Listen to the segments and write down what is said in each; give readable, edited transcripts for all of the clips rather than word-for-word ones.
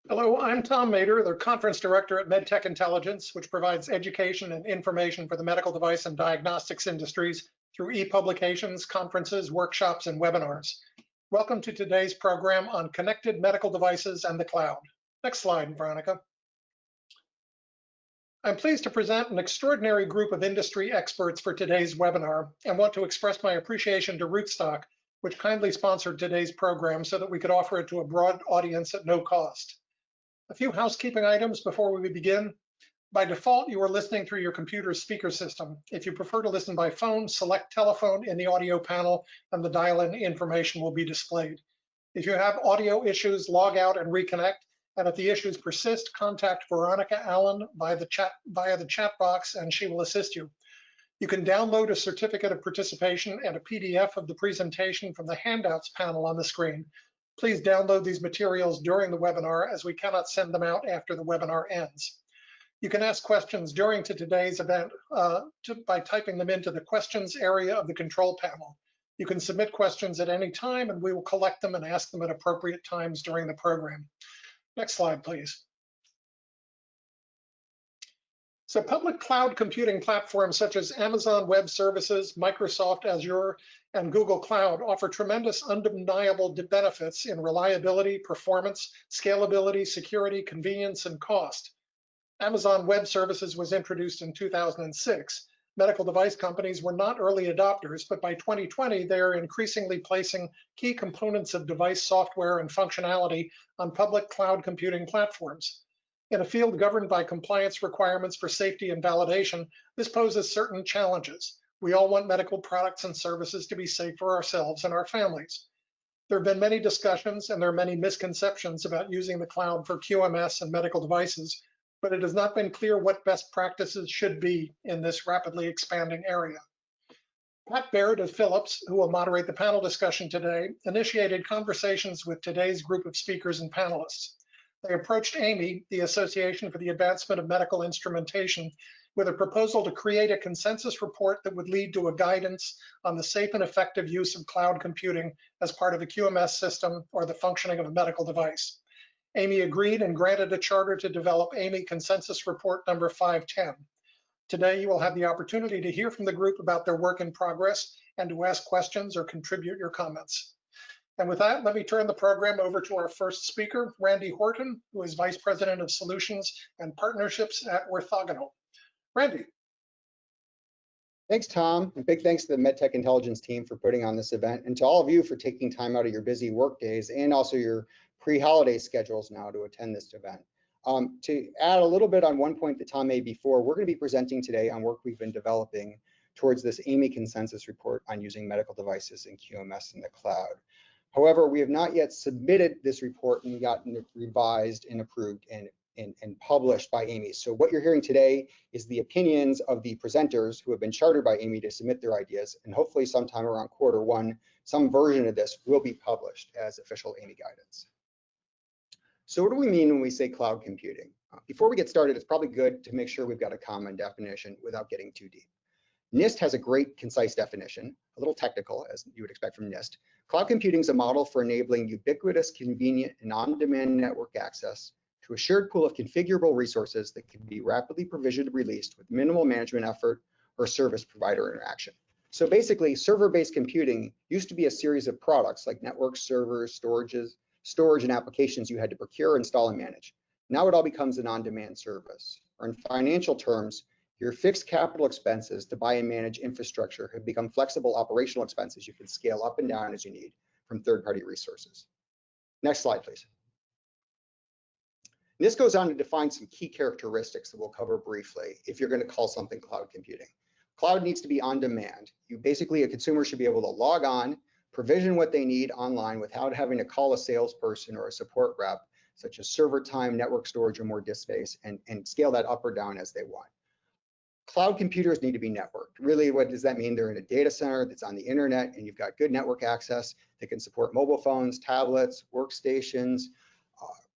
Hello, I'm Tom Mader, the Conference Director at MedTech Intelligence, which provides education and information for the medical device and diagnostics industries through e-publications, conferences, workshops, and webinars. Welcome to today's program on connected medical devices and the cloud. Next slide, Veronica. I'm pleased to present an extraordinary group of industry experts for today's webinar and want to express my appreciation to Rootstock, which kindly sponsored today's program so that we could offer it to a broad audience at no cost. A few housekeeping items before we begin. By default, you are listening through your computer's speaker system. If you prefer to listen by phone, select telephone in the audio panel and the dial-in information will be displayed. If you have audio issues, log out and reconnect. And if the issues persist, contact Veronica Allen via the chat box and she will assist you. You can download a certificate of participation and a PDF of the presentation from the handouts panel on the screen. Please download these materials during the webinar as we cannot send them out after the webinar ends. You can ask questions during today's event by typing them into the questions area of the control panel. You can submit questions at any time and we will collect them and ask them at appropriate times during the program. Next slide, please. So public cloud computing platforms such as Amazon Web Services, Microsoft Azure, and Google Cloud offer tremendous undeniable benefits in reliability, performance, scalability, security, convenience, and cost. Amazon Web Services was introduced in 2006. Medical device companies were not early adopters, but by 2020, they are increasingly placing key components of device software and functionality on public cloud computing platforms. In a field governed by compliance requirements for safety and validation, this poses certain challenges. We all want medical products and services to be safe for ourselves and our families. There have been many discussions and there are many misconceptions about using the cloud for QMS and medical devices, but it has not been clear what best practices should be in this rapidly expanding area. Pat Baird of Philips, who will moderate the panel discussion today, initiated conversations with today's group of speakers and panelists. They approached AAMI, the Association for the Advancement of Medical Instrumentation, with a proposal to create a consensus report that would lead to a guidance on the safe and effective use of cloud computing as part of a QMS system or the functioning of a medical device. AAMI agreed and granted a charter to develop AAMI Consensus Report number 510. Today, you will have the opportunity to hear from the group about their work in progress and to ask questions or contribute your comments. And with that, let me turn the program over to our first speaker, Randy Horton, who is Vice President of Solutions and Partnerships at Orthogonal. Randy. Thanks, Tom. And big thanks to the MedTech Intelligence team for putting on this event and to all of you for taking time out of your busy work days and also your pre-holiday schedules now to attend this event. To add a little bit on one point that Tom made before, we're going to be presenting today on work we've been developing towards this AAMI Consensus Report on using medical devices and QMS in the cloud. However, we have not yet submitted this report and gotten it revised and approved and published by AAMI. So what you're hearing today is the opinions of the presenters who have been chartered by AAMI to submit their ideas, and hopefully sometime around Q1, some version of this will be published as official AAMI guidance. So what do we mean when we say cloud computing? Before we get started, it's probably good to make sure we've got a common definition without getting too deep. NIST has a great concise definition, a little technical as you would expect from NIST. Cloud computing is a model for enabling ubiquitous, convenient, and on-demand network access to a shared pool of configurable resources that can be rapidly provisioned and released with minimal management effort or service provider interaction. So basically, server-based computing used to be a series of products like network servers, storage and applications you had to procure, install, and manage. Now it all becomes an on-demand service. Or in financial terms, your fixed capital expenses to buy and manage infrastructure have become flexible operational expenses you can scale up and down as you need from third-party resources. Next slide, please. And this goes on to define some key characteristics that we'll cover briefly if you're going to call something cloud computing. Cloud needs to be on demand. A consumer should be able to log on, provision what they need online without having to call a salesperson or a support rep, such as server time, network storage, or more disk space, and scale that up or down as they want. Cloud computers need to be networked. Really, what does that mean? They're in a data center that's on the internet, and you've got good network access that can support mobile phones, tablets, workstations,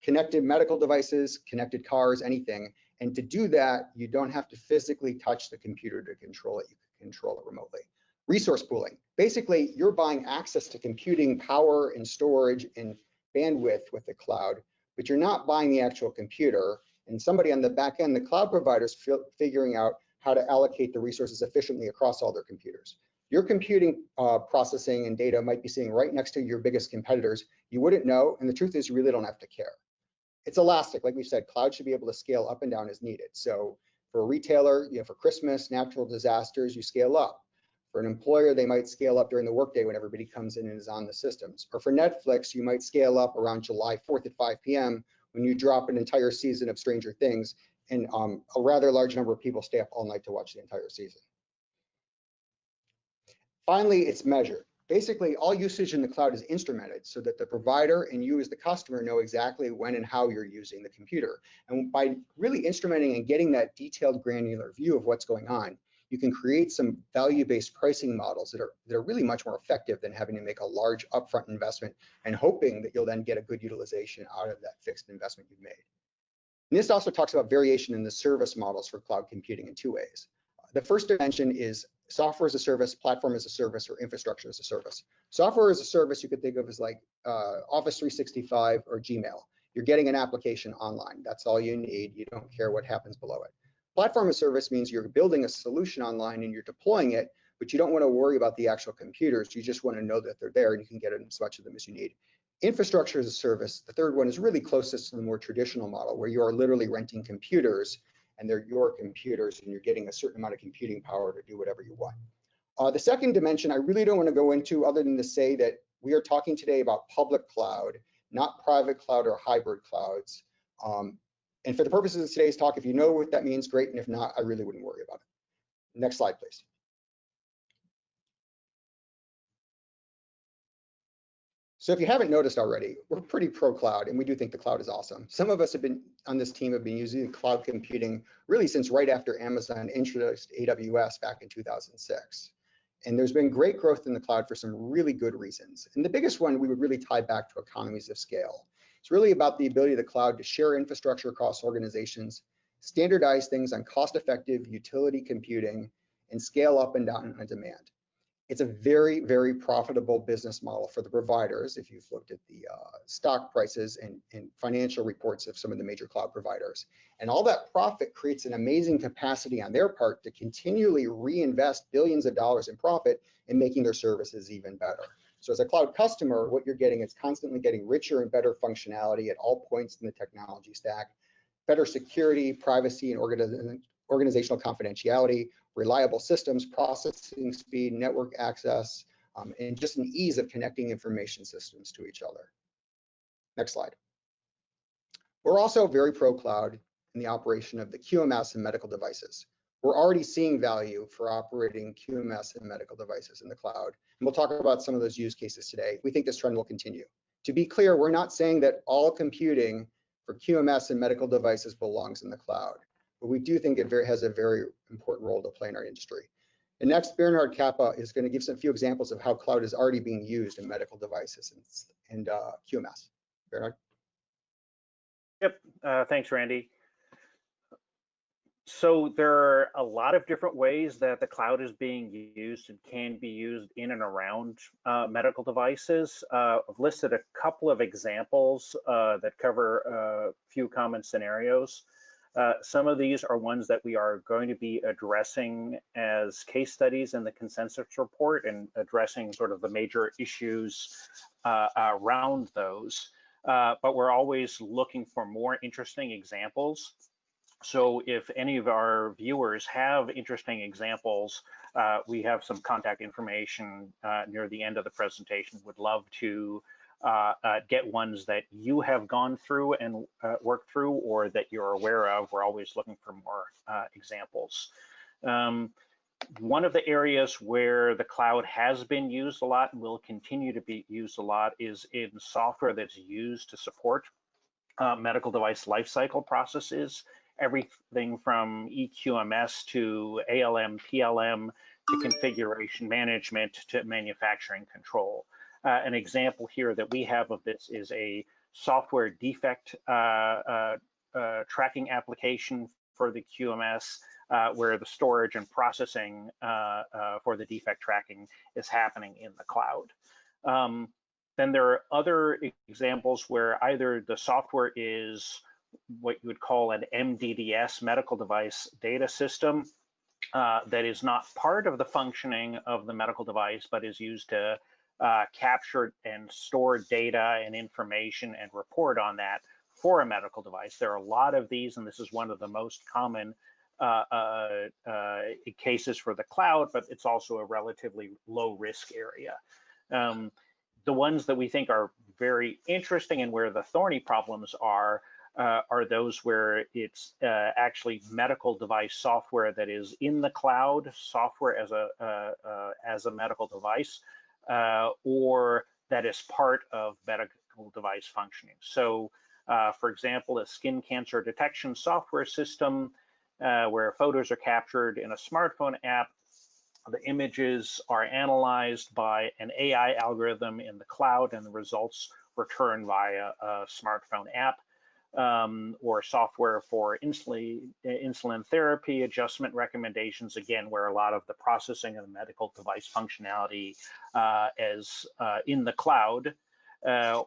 connected medical devices, connected cars, anything. And to do that, you don't have to physically touch the computer to control it. You can control it remotely. Resource pooling. Basically, you're buying access to computing power and storage and bandwidth with the cloud, but you're not buying the actual computer. And somebody on the back end, the cloud providers, figuring out how to allocate the resources efficiently across all their computers. Your computing processing and data might be sitting right next to your biggest competitors. You wouldn't know, and the truth is you really don't have to care. It's elastic, like we said, cloud should be able to scale up and down as needed. So for a retailer, for Christmas, natural disasters, you scale up. For an employer, they might scale up during the workday when everybody comes in and is on the systems. Or for Netflix, you might scale up around July 4th at 5 p.m. when you drop an entire season of Stranger Things and a rather large number of people stay up all night to watch the entire season. Finally, it's measured. Basically, all usage in the cloud is instrumented so that the provider and you as the customer know exactly when and how you're using the computer. And by really instrumenting and getting that detailed granular view of what's going on, you can create some value-based pricing models that are really much more effective than having to make a large upfront investment and hoping that you'll then get a good utilization out of that fixed investment you've made. And this also talks about variation in the service models for cloud computing in two ways. The first dimension is software as a service, platform as a service, or infrastructure as a service. Software as a service you could think of as like Office 365 or Gmail. You're getting an application online. That's all you need. You don't care what happens below it. Platform as a service means you're building a solution online and you're deploying it, but you don't want to worry about the actual computers. You just want to know that they're there and you can get as much of them as you need. Infrastructure as a service, the third one, is really closest to the more traditional model where you are literally renting computers and they're your computers and you're getting a certain amount of computing power to do whatever you want. The second dimension I really don't want to go into other than to say that we are talking today about public cloud, not private cloud or hybrid clouds. And for the purposes of today's talk, if you know what that means, great. And if not, I really wouldn't worry about it. Next slide, please. So if you haven't noticed already, we're pretty pro-cloud and we do think the cloud is awesome. Some of us have been on this team have been using cloud computing really since right after Amazon introduced AWS back in 2006. And there's been great growth in the cloud for some really good reasons. And the biggest one we would really tie back to economies of scale. It's really about the ability of the cloud to share infrastructure across organizations, standardize things on cost-effective utility computing, and scale up and down on demand. It's a very, very profitable business model for the providers if you've looked at the stock prices and financial reports of some of the major cloud providers. And all that profit creates an amazing capacity on their part to continually reinvest billions of dollars in profit in making their services even better. So as a cloud customer, what you're getting is constantly getting richer and better functionality at all points in the technology stack, better security, privacy, and organizational confidentiality, reliable systems, processing speed, network access, and just an ease of connecting information systems to each other. Next slide. We're also very pro-cloud in the operation of the QMS and medical devices. We're already seeing value for operating QMS and medical devices in the cloud. And we'll talk about some of those use cases today. We think this trend will continue. To be clear, we're not saying that all computing for QMS and medical devices belongs in the cloud, but we do think it has a very important role to play in our industry. And next, Bernhard Kappa is going to give some few examples of how cloud is already being used in medical devices and QMS. Bernhard? Yep, thanks, Randy. So there are a lot of different ways that the cloud is being used and can be used in and around medical devices. I've listed a couple of examples that cover a few common scenarios. Some of these are ones that we are going to be addressing as case studies in the consensus report and addressing sort of the major issues around those. But we're always looking for more interesting examples. So if any of our viewers have interesting examples, we have some contact information near the end of the presentation. Would love to get ones that you have gone through and worked through or that you're aware of. We're always looking for more examples. One of the areas where the cloud has been used a lot and will continue to be used a lot is in software that's used to support medical device lifecycle processes. Everything from EQMS to ALM, PLM, to configuration management, to manufacturing control. An example here that we have of this is a software defect tracking application for the QMS, where the storage and processing for the defect tracking is happening in the cloud. Then there are other examples where either the software is what you would call an MDDS, medical device data system, that is not part of the functioning of the medical device, but is used to capture and store data and information and report on that for a medical device. There are a lot of these, and this is one of the most common cases for the cloud, but it's also a relatively low risk area. The ones that we think are very interesting and where the thorny problems are those where it's actually medical device software that is in the cloud, software as a medical device, or that is part of medical device functioning. So, for example, a skin cancer detection software system where photos are captured in a smartphone app. The images are analyzed by an AI algorithm in the cloud, and the results returned via a smartphone app. Or software for insulin therapy adjustment recommendations, again, where a lot of the processing of the medical device functionality is in the cloud,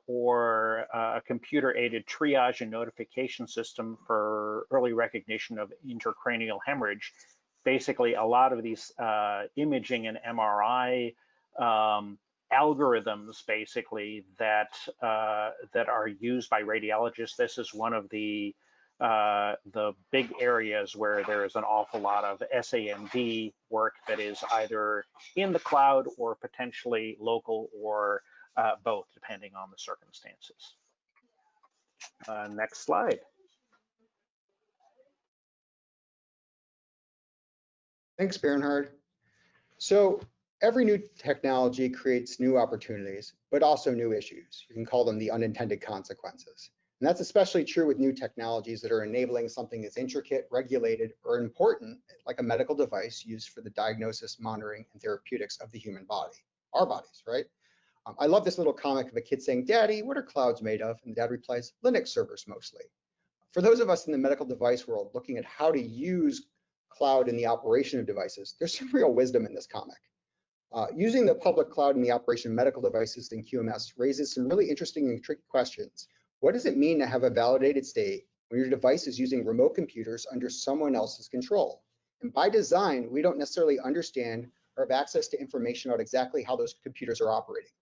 or a computer-aided triage and notification system for early recognition of intracranial hemorrhage. Basically, a lot of these imaging and MRI algorithms, basically, that are used by radiologists. This is one of the big areas where there is an awful lot of SAMD work that is either in the cloud or potentially local, or both, depending on the circumstances. Next slide. Thanks, Bernhard. So every new technology creates new opportunities, but also new issues. You can call them the unintended consequences. And that's especially true with new technologies that are enabling something as intricate, regulated, or important, like a medical device used for the diagnosis, monitoring, and therapeutics of the human body, our bodies, right? I love this little comic of a kid saying, "Daddy, what are clouds made of?" And Dad replies, "Linux servers mostly." For those of us in the medical device world looking at how to use cloud in the operation of devices, there's some real wisdom in this comic. Using the public cloud in the operation of medical devices in QMS raises some really interesting and tricky questions. What does it mean to have a validated state when your device is using remote computers under someone else's control? And by design, we don't necessarily understand or have access to information about exactly how those computers are operating,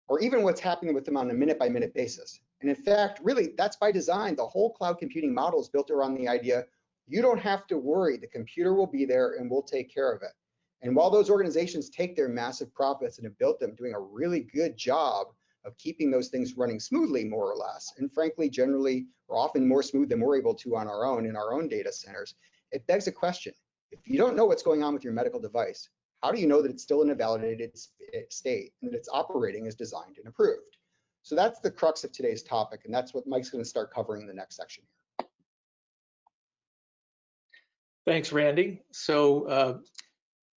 or even what's happening with them on a minute-by-minute basis. And in fact, really, that's by design. The whole cloud computing model is built around the idea you don't have to worry. The computer will be there and we'll take care of it. And while those organizations take their massive profits and have built them doing a really good job of keeping those things running smoothly, more or less, and frankly, generally, or often more smooth than we're able to on our own in our own data centers, it begs a question. If you don't know what's going on with your medical device, how do you know that it's still in a validated state and that it's operating as designed and approved? So that's the crux of today's topic, and that's what Mike's going to start covering in the next section here. Thanks, Randy. So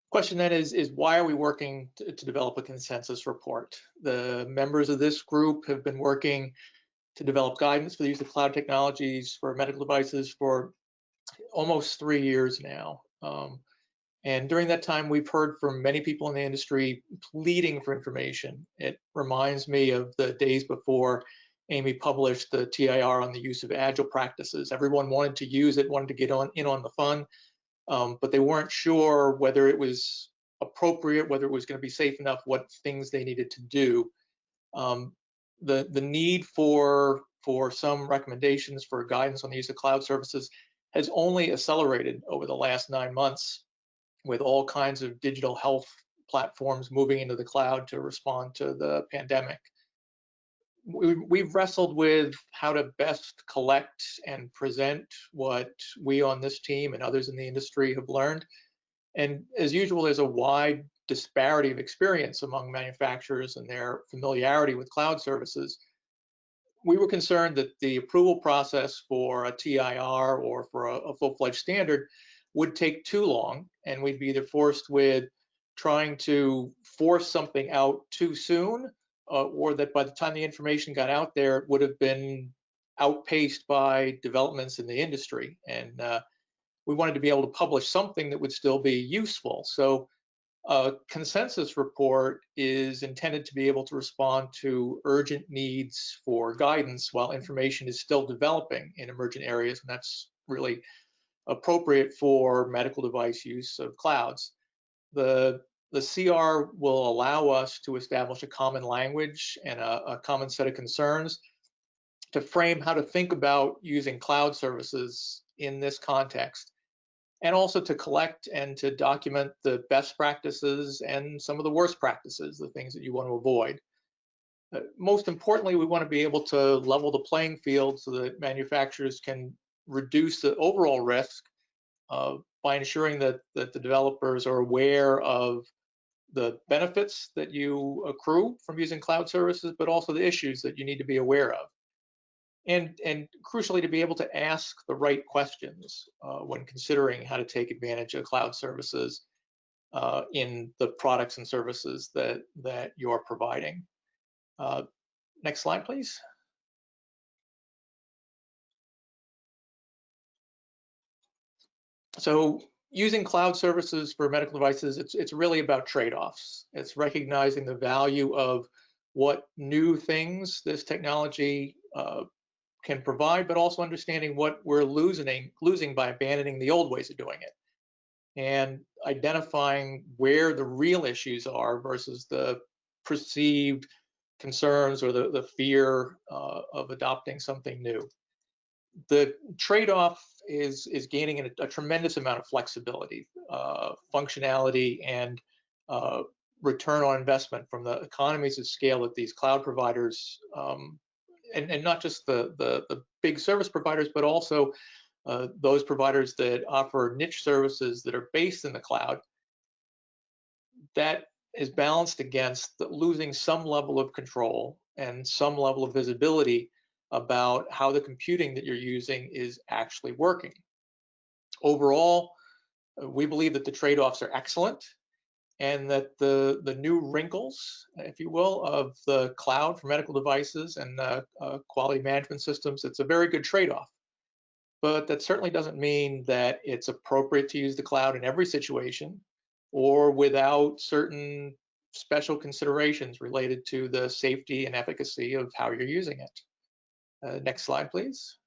question then is why are we working to develop a consensus report? The members of this group have been working to develop guidance for the use of cloud technologies for medical devices for almost 3 years now. And during that time, we've heard from many people in the industry pleading for information. It reminds me of the days before AAMI published the TIR on the use of agile practices. Everyone wanted to use it, wanted to get in on the fun, but they weren't sure whether it was appropriate, whether it was going to be safe enough, what things they needed to do. The need for some recommendations for guidance on the use of cloud services has only accelerated over the last 9 months, with all kinds of digital health platforms moving into the cloud to respond to the pandemic. We've wrestled with how to best collect and present what we on this team and others in the industry have learned. And as usual, there's a wide disparity of experience among manufacturers and their familiarity with cloud services. We were concerned that the approval process for a TIR or for a full-fledged standard would take too long, and we'd be either forced with trying to force something out too soon, or that by the time the information got out there, it would have been outpaced by developments in the industry. And we wanted to be able to publish something that would still be useful. So A consensus report is intended to be able to respond to urgent needs for guidance while information is still developing in emergent areas, and that's really appropriate for medical device use of clouds. The CR will allow us to establish a common language and a common set of concerns to frame how to think about using cloud services in this context, and also to collect and to document the best practices and some of the worst practices, the things that you want to avoid. Most importantly, we want to be able to level the playing field so that manufacturers can reduce the overall risk by ensuring that the developers are aware of the benefits that you accrue from using cloud services, but also the issues that you need to be aware of. And crucially, to be able to ask the right questions when considering how to take advantage of cloud services in the products and services that you're providing. Next slide, please. So using cloud services for medical devices, it's really about trade-offs. It's recognizing the value of what new things this technology can provide, but also understanding what we're losing by abandoning the old ways of doing it, and identifying where the real issues are versus the perceived concerns or the fear of adopting something new. The trade-off is gaining a tremendous amount of flexibility, functionality, and return on investment from the economies of scale that these cloud providers and not just the big service providers, but also those providers that offer niche services that are based in the cloud. That is balanced against losing some level of control and some level of visibility about how the computing that you're using is actually working. Overall, we believe that the trade-offs are excellent, and that the new wrinkles, if you will, of the cloud for medical devices and quality management systems, it's a very good trade-off. But that certainly doesn't mean that it's appropriate to use the cloud in every situation or without certain special considerations related to the safety and efficacy of how you're using it. Next slide, please.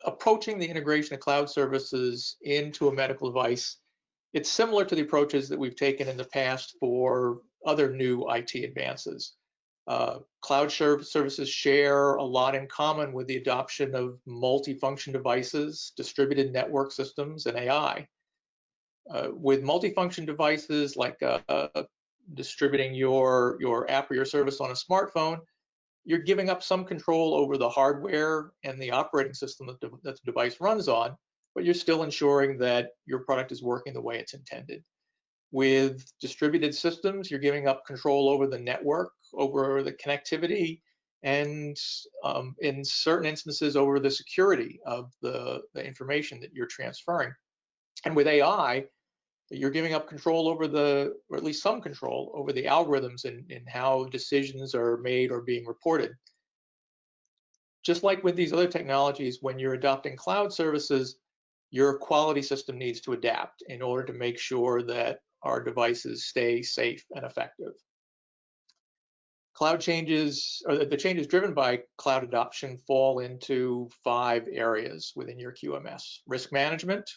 Approaching the integration of cloud services into a medical device, it's similar to the approaches that we've taken in the past for other new IT advances. Cloud services share a lot in common with the adoption of multifunction devices, distributed network systems, and AI. With multifunction devices like distributing your app or your service on a smartphone, you're giving up some control over the hardware and the operating system that the device runs on, but you're still ensuring that your product is working the way it's intended. With distributed systems, you're giving up control over the network, over the connectivity, and in certain instances over the security of the information that you're transferring. And with AI, you're giving up control over or at least some control over the algorithms and how decisions are made or being reported. Just like with these other technologies, when you're adopting cloud services, your quality system needs to adapt in order to make sure that our devices stay safe and effective. Cloud changes, or the changes driven by cloud adoption, fall into 5 areas within your QMS: risk management,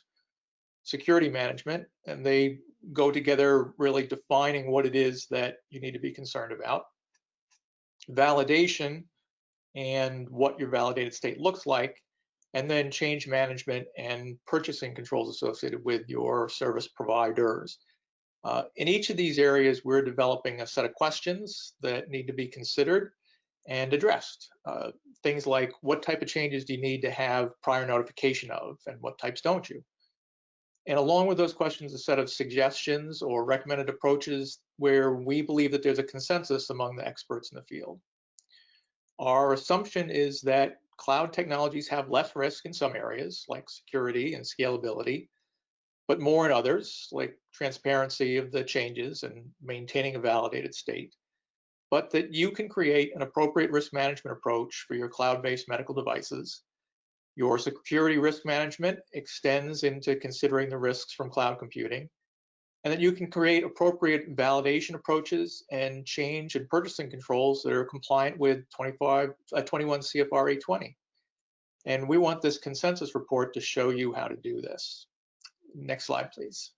security management, and they go together really defining what it is that you need to be concerned about. Validation and what your validated state looks like, and then change management and purchasing controls associated with your service providers. In each of these areas, we're developing a set of questions that need to be considered and addressed. Things like, what type of changes do you need to have prior notification of, and what types don't you? And along with those questions, a set of suggestions or recommended approaches where we believe that there's a consensus among the experts in the field. Our assumption is that cloud technologies have less risk in some areas, like security and scalability, but more in others, like transparency of the changes and maintaining a validated state. But that you can create an appropriate risk management approach for your cloud-based medical devices Your security risk management extends into considering the risks from cloud computing, and that you can create appropriate validation approaches and change and purchasing controls that are compliant with 21 CFR 820. And we want this consensus report to show you how to do this. Next slide, please.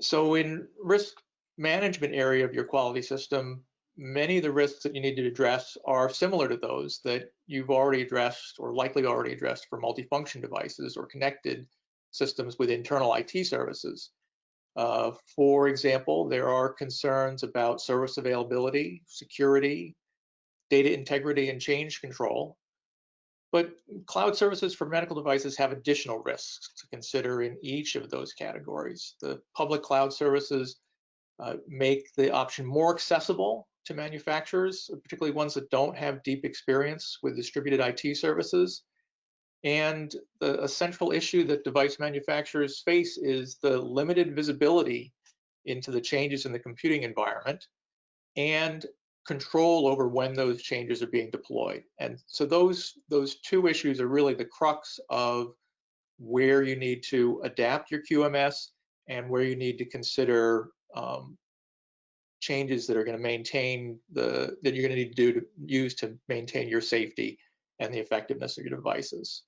So in risk management area of your quality system, many of the risks that you need to address are similar to those that you've already addressed or likely already addressed for multifunction devices or connected systems with internal IT services. For example, there are concerns about service availability, security, data integrity, and change control. But cloud services for medical devices have additional risks to consider in each of those categories. The public cloud services make the option more accessible to manufacturers, particularly ones that don't have deep experience with distributed IT services. And a central issue that device manufacturers face is the limited visibility into the changes in the computing environment and control over when those changes are being deployed. And so those two issues are really the crux of where you need to adapt your QMS and where you need to consider changes that are going to maintain that you're going to need to use to maintain your safety and the effectiveness of your devices.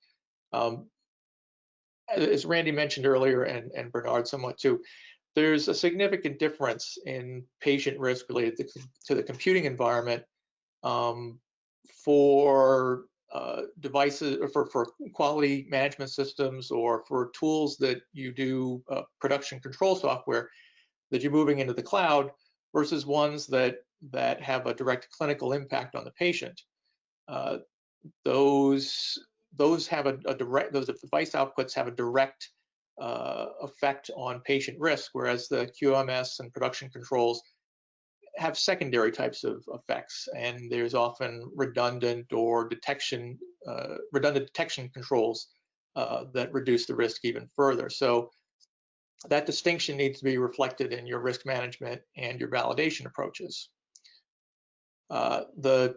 As Randy mentioned earlier, and Bernard somewhat too, there's a significant difference in patient risk related to the computing environment for devices, or for quality management systems, or for tools that you do production control software that you're moving into the cloud, versus ones that have a direct clinical impact on the patient. Those have a direct, those device outputs have a direct effect on patient risk, whereas the QMS and production controls have secondary types of effects, and there's often redundant detection controls that reduce the risk even further. So that distinction needs to be reflected in your risk management and your validation approaches. The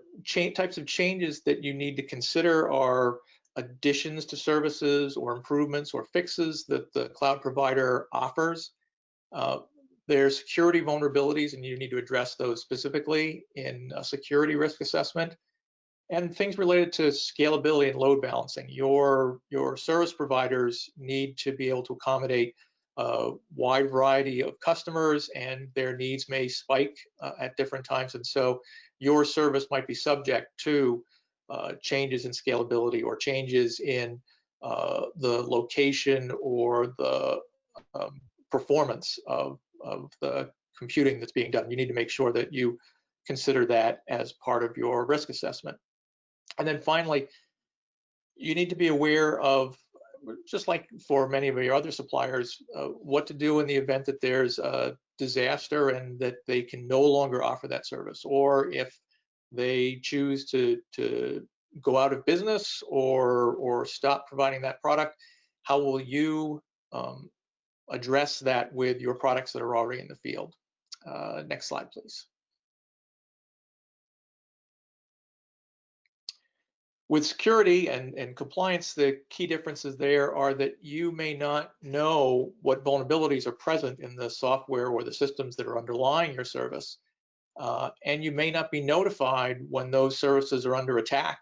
types of changes that you need to consider are additions to services or improvements or fixes that the cloud provider offers. There's security vulnerabilities, and you need to address those specifically in a security risk assessment. And things related to scalability and load balancing. Your service providers need to be able to accommodate a wide variety of customers, and their needs may spike at different times. And so your service might be subject to changes in scalability or changes in the location or the performance of the computing that's being done. You need to make sure that you consider that as part of your risk assessment. And then finally, you need to be aware of, just like for many of your other suppliers, what to do in the event that there's a disaster and that they can no longer offer that service, or if they choose to go out of business or stop providing that product. How will you address that with your products that are already in the field? Next slide, please. With security and compliance, the key differences there are that you may not know what vulnerabilities are present in the software or the systems that are underlying your service. And you may not be notified when those services are under attack,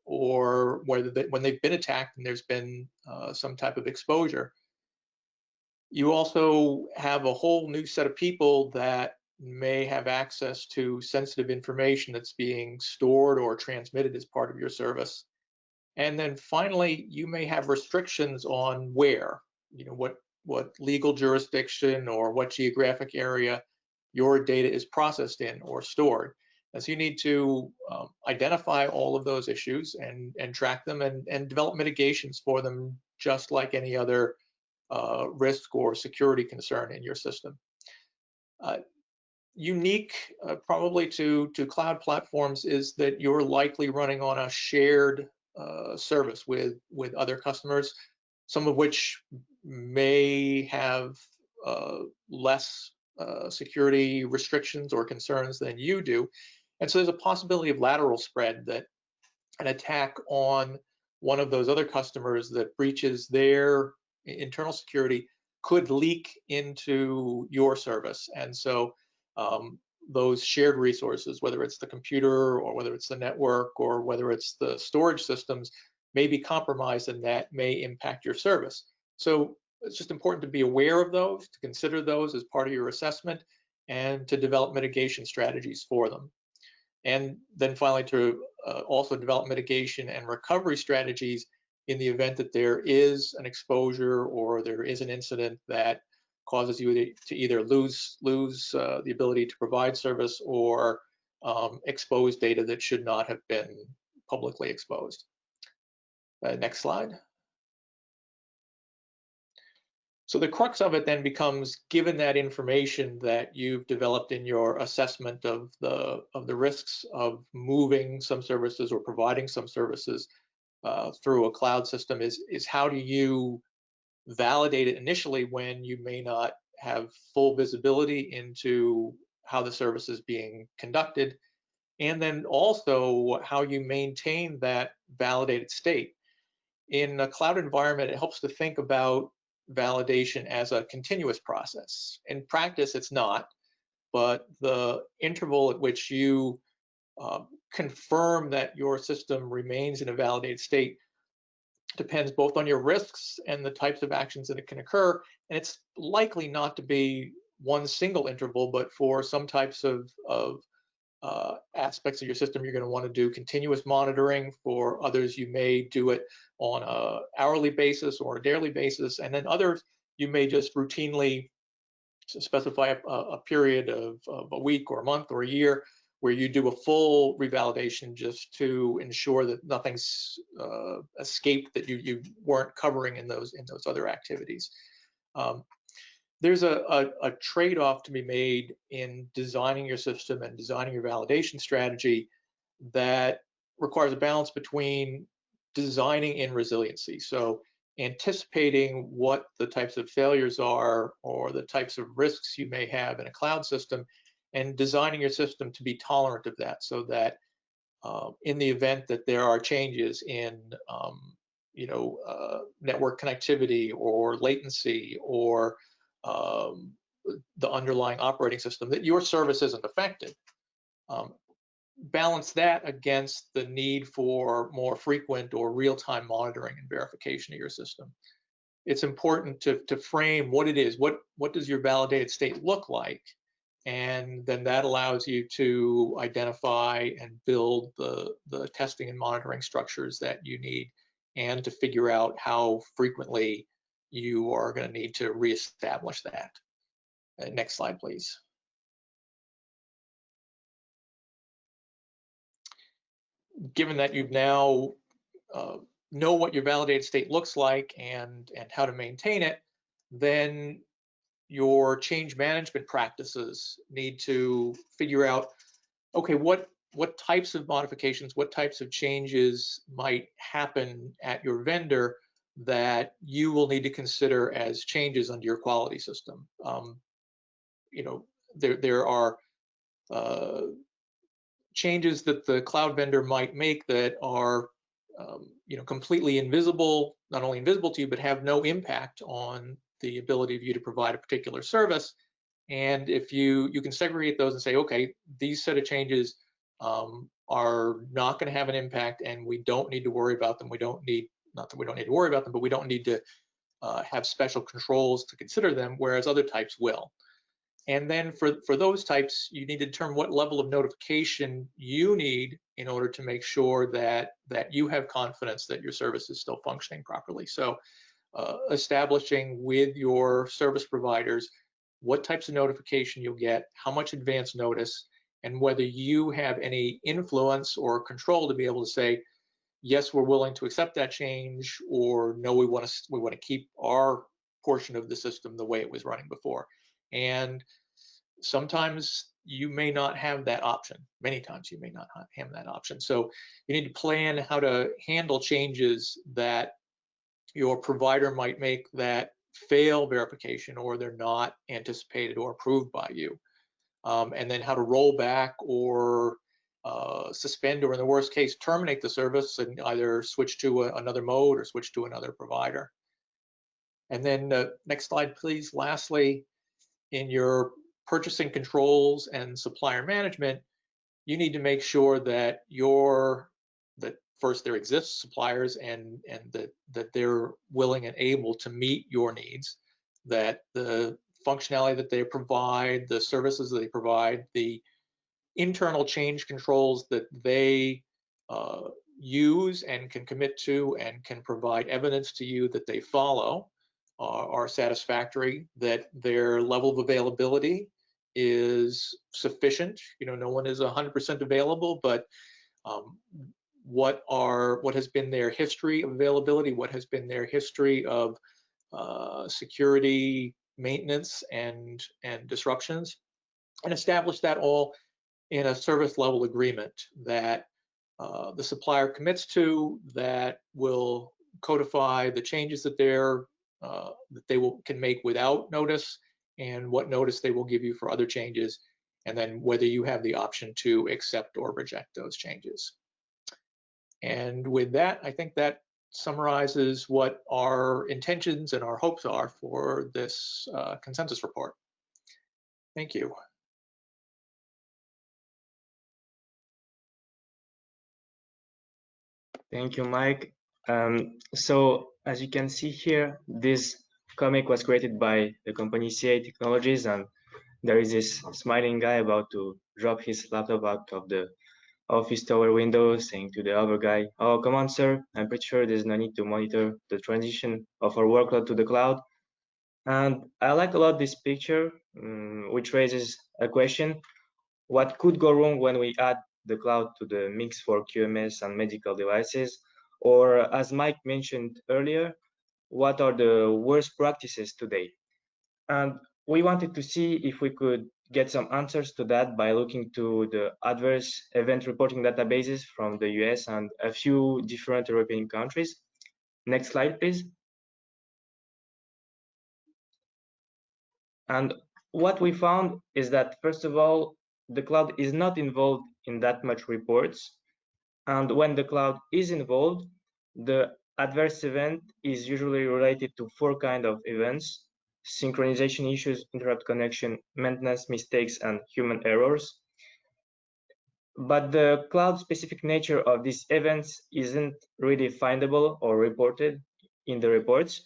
or when they've been attacked and there's been some type of exposure. You also have a whole new set of people that may have access to sensitive information that's being stored or transmitted as part of your service. And then finally, you may have restrictions on where, what legal jurisdiction or what geographic area your data is processed in or stored. And so you need to identify all of those issues and track them and develop mitigations for them, just like any other risk or security concern in your system. Unique probably to cloud platforms is that you're likely running on a shared service with other customers, some of which may have less security restrictions or concerns than you do. And so there's a possibility of lateral spread, that an attack on one of those other customers that breaches their internal security could leak into your service. And so those shared resources, whether it's the computer or whether it's the network or whether it's the storage systems, may be compromised, and that may impact your service. So it's just important to be aware of those, to consider those as part of your assessment, and to develop mitigation strategies for them. And then finally, to also develop mitigation and recovery strategies in the event that there is an exposure or there is an incident that causes you to either lose the ability to provide service or expose data that should not have been publicly exposed. Next slide. So the crux of it then becomes, given that information that you've developed in your assessment of the risks of moving some services or providing some services through a cloud system, is how do you validate it initially when you may not have full visibility into how the service is being conducted, and then also how you maintain that validated state. In a cloud environment, it helps to think about validation as a continuous process. In practice, it's not, but the interval at which you confirm that your system remains in a validated state depends both on your risks and the types of actions that it can occur. And it's likely not to be one single interval, but for some types of aspects of your system, you're going to want to do continuous monitoring. For others, you may do it on an hourly basis or a daily basis. And then others, you may just routinely specify a period of a week or a month or a year where you do a full revalidation just to ensure that nothing's escaped that you weren't covering in those other activities. There's a trade-off to be made in designing your system and designing your validation strategy that requires a balance between designing in resiliency. So anticipating what the types of failures are or the types of risks you may have in a cloud system, and designing your system to be tolerant of that, so that in the event that there are changes in network connectivity or latency or the underlying operating system, that your service isn't affected. Balance that against the need for more frequent or real-time monitoring and verification of your system. It's important to frame what it is. What does your validated state look like? And then that allows you to identify and build the testing and monitoring structures that you need, and to figure out how frequently you are going to need to reestablish that. Next slide, please. Given that you've now know what your validated state looks like and how to maintain it, then your change management practices need to figure out, okay, what types of modifications, what types of changes might happen at your vendor that you will need to consider as changes under your quality system. There are changes that the cloud vendor might make that are completely invisible, not only invisible to you, but have no impact on the ability of you to provide a particular service. And if you can segregate those and say, okay, these set of changes are not going to have an impact, and we don't need to worry about them. Not that we don't need to worry about them, but we don't need to have special controls to consider them, whereas other types will. And then for those types, you need to determine what level of notification you need in order to make sure that you have confidence that your service is still functioning properly. So establishing with your service providers what types of notification you'll get, how much advance notice, and whether you have any influence or control to be able to say, yes, we're willing to accept that change, or no, we want to keep our portion of the system the way it was running before. And sometimes you may not have that option. Many times you may not have that option. So you need to plan how to handle changes that your provider might make that fail verification, or they're not anticipated or approved by you. And then how to roll back or suspend or in the worst case terminate the service and either switch to another mode or switch to another provider. And then next slide, please. Lastly, in your purchasing controls and supplier management, you need to make sure that first there exist suppliers and that they're willing and able to meet your needs, that the functionality that they provide, the services that they provide, the internal change controls that they use and can commit to and can provide evidence to you that they follow are satisfactory, that their level of availability is sufficient. No one is 100% available, but what has been their history of availability, what has been their history of security, maintenance, and disruptions, and establish that all in a service level agreement that the supplier commits to, that will codify the changes that they can make without notice, and what notice they will give you for other changes, and then whether you have the option to accept or reject those changes. And with that, I think that summarizes what our intentions and our hopes are for this consensus report. Thank you. Thank you, Mike. So as you can see here, this comic was created by the company CA Technologies, and there is this smiling guy about to drop his laptop out of the office tower window, saying to the other guy, "Oh, come on, sir. I'm pretty sure there's no need to monitor the transition of our workload to the cloud." And I like a lot this picture, which raises a question: what could go wrong when we add the cloud to the mix for QMS and medical devices? Or as Mike mentioned earlier, what are the worst practices today? And we wanted to see if we could get some answers to that by looking to the adverse event reporting databases from the US and a few different European countries. Next slide, please. And what we found is that, first of all, the cloud is not involved in that much reports. And when the cloud is involved, the adverse event is usually related to 4 kinds of events: synchronization issues, interrupt connection, maintenance mistakes, and human errors. But the cloud-specific nature of these events isn't really findable or reported in the reports.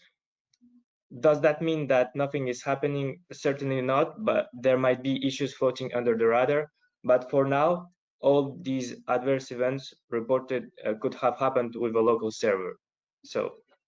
Does that mean that nothing is happening? Certainly not, but there might be issues floating under the radar. But for now, all these adverse events reported could have happened with a local server. So